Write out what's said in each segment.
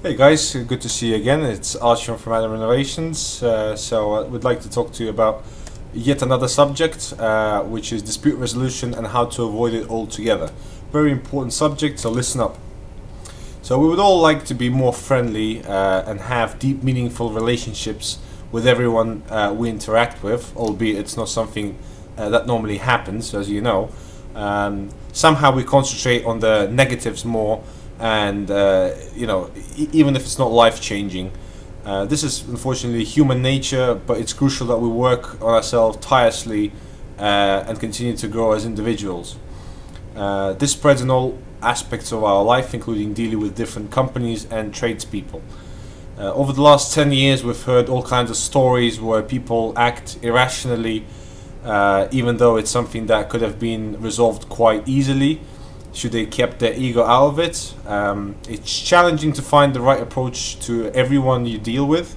Hey guys, good to see you again. It's Archon from Adam Innovations. I would like to talk to you about yet another subject, which is dispute resolution and how to avoid it altogether. Very important subject, so listen up. So we would all like to be more friendly and have deep, meaningful relationships with everyone we interact with, albeit it's not something that normally happens, as you know. Somehow we concentrate on the negatives more, and even if it's not life changing, this is unfortunately human nature, but it's crucial that we work on ourselves tirelessly and continue to grow as individuals. This spreads in all aspects of our life, including dealing with different companies and tradespeople. Over the last 10 years, we've heard all kinds of stories where people act irrationally, even though it's something that could have been resolved quite easily should they kept their ego out of it. It's challenging to find the right approach to everyone you deal with,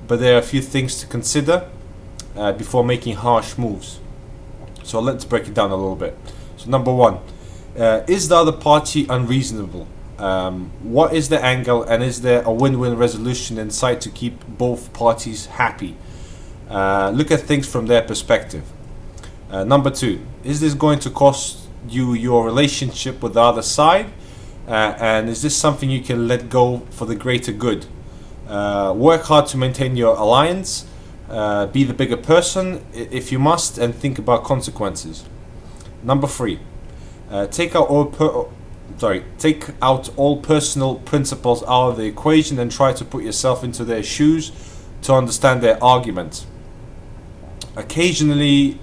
but there are a few things to consider before making harsh moves. So let's break it down a little bit. So number one, is the other party unreasonable? What is the angle, and is there a win-win resolution in sight to keep both parties happy? Look at things from their perspective. Number two, is this going to cost you your relationship with the other side? And is this something you can let go for the greater good? Work hard to maintain your alliance. Be the bigger person if you must, and think about consequences. Number three, take out all personal principles out of the equation and try to put yourself into their shoes to understand their argument. Occasionally,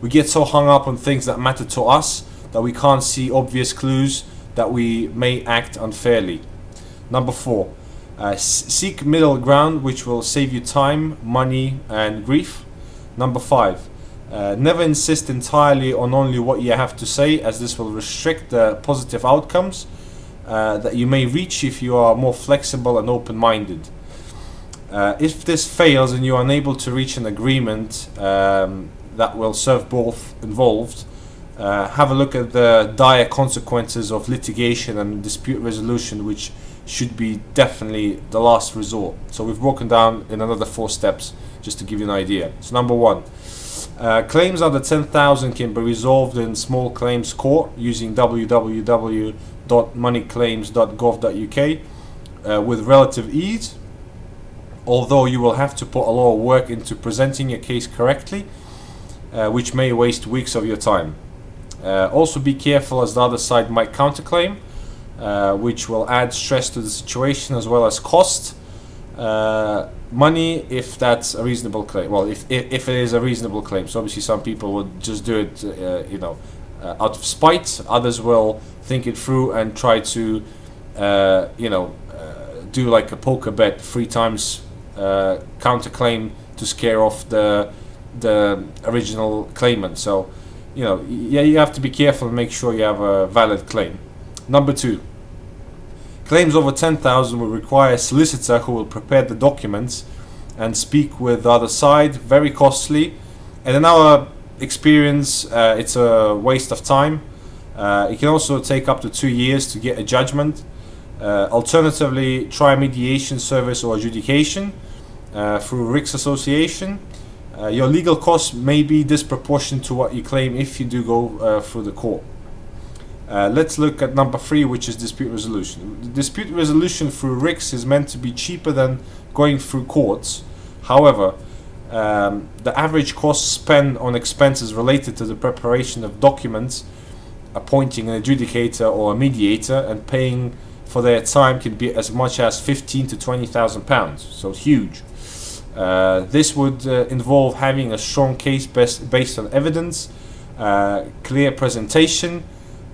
we get so hung up on things that matter to us that we can't see obvious clues that we may act unfairly. Number four, seek middle ground, which will save you time, money, and grief. Number five, never insist entirely on only what you have to say, as this will restrict the positive outcomes that you may reach if you are more flexible and open-minded. If this fails and you are unable to reach an agreement that will serve both involved, have a look at the dire consequences of litigation and dispute resolution, which should be definitely the last resort. So we've broken down in another 4 steps just to give you an idea. So number one, claims under 10,000 can be resolved in small claims court using www.moneyclaims.gov.uk with relative ease, although you will have to put a lot of work into presenting your case correctly, which may waste weeks of your time. Also be careful, as the other side might counterclaim, which will add stress to the situation as well as cost. Money, if that's a reasonable claim. Well, if it is a reasonable claim. So obviously some people would just do it, out of spite. Others will think it through and try to, do like a poker bet 3 times counterclaim to scare off the original claimant. So, you have to be careful and make sure you have a valid claim. Number two, claims over 10,000 will require a solicitor who will prepare the documents and speak with the other side. Very costly, and in our experience, it's a waste of time. It can also take up to 2 years to get a judgment. Alternatively, try a mediation service or adjudication through RICS Association. Your legal costs may be disproportionate to what you claim if you do go through the court. Let's look at number 3, which is dispute resolution. The dispute resolution through RICS is meant to be cheaper than going through courts. However, the average cost spent on expenses related to the preparation of documents, appointing an adjudicator or a mediator, and paying for their time can be as much as £15,000 to £20,000. So huge. This would involve having a strong case based on evidence, clear presentation,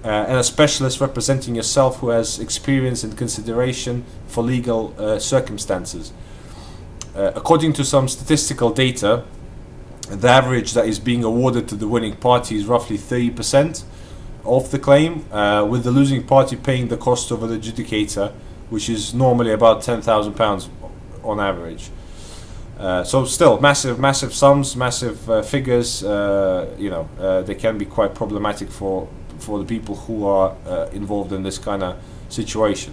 and a specialist representing yourself who has experience and consideration for legal circumstances. According to some statistical data, the average that is being awarded to the winning party is roughly 30% of the claim, with the losing party paying the cost of an adjudicator, which is normally about £10,000 on average. So still massive sums, massive figures. They can be quite problematic for the people who are involved in this kind of situation.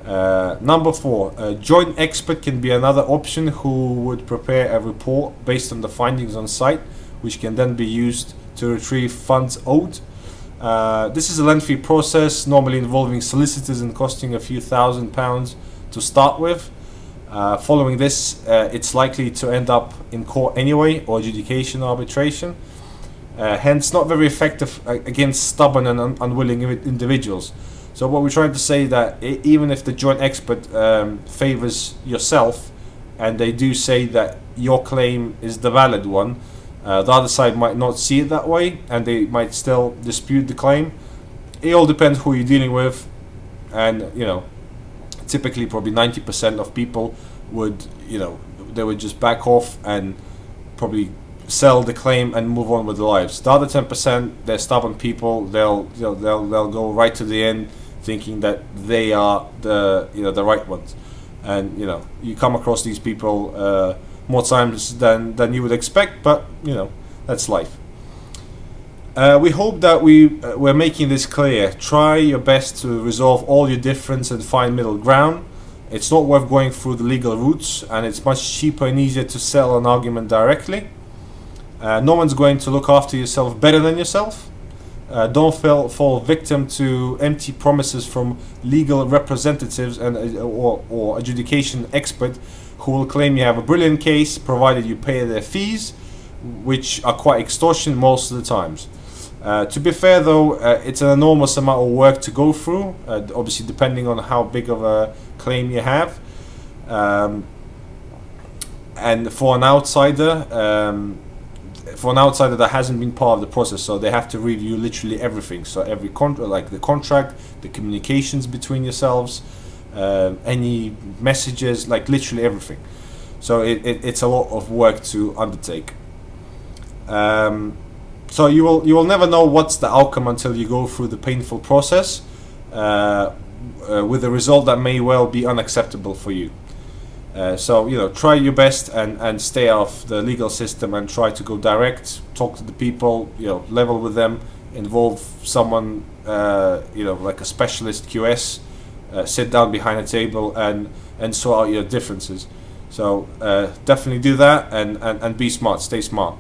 Number 4, a joint expert can be another option who would prepare a report based on the findings on site, which can then be used to retrieve funds owed. This is a lengthy process, normally involving solicitors and costing a few £1,000s to start with. Following this, it's likely to end up in court anyway, or adjudication arbitration. Hence, not very effective against stubborn and unwilling individuals. So what we're trying to say that even if the joint expert favors yourself, and they do say that your claim is the valid one, the other side might not see it that way, and they might still dispute the claim. It all depends who you're dealing with, and typically probably 90% of people would, they would just back off and probably sell the claim and move on with their lives. The other 10%, they're stubborn people. They'll go right to the end, thinking that they are the right ones. And you come across these people more times than you would expect, but that's life. We hope that we're making this clear. Try your best to resolve all your differences and find middle ground. It's not worth going through the legal routes, and it's much cheaper and easier to settle an argument directly. No one's going to look after yourself better than yourself. Don't fall victim to empty promises from legal representatives or adjudication expert who will claim you have a brilliant case provided you pay their fees, which are quite extortionate most of the times. To be fair though, it's an enormous amount of work to go through, obviously depending on how big of a claim you have. And for an outsider that hasn't been part of the process, so they have to review literally everything. So every like the contract, the communications between yourselves, any messages, like literally everything. So it's a lot of work to undertake. So you will never know what's the outcome until you go through the painful process, with a result that may well be unacceptable for you. So try your best and stay off the legal system, and try to go direct, talk to the people, level with them, involve someone, like a specialist QS, sit down behind a table and sort out your differences. So definitely do that, and be smart, stay smart.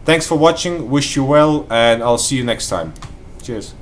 Thanks for watching, wish you well, and I'll see you next time. Cheers.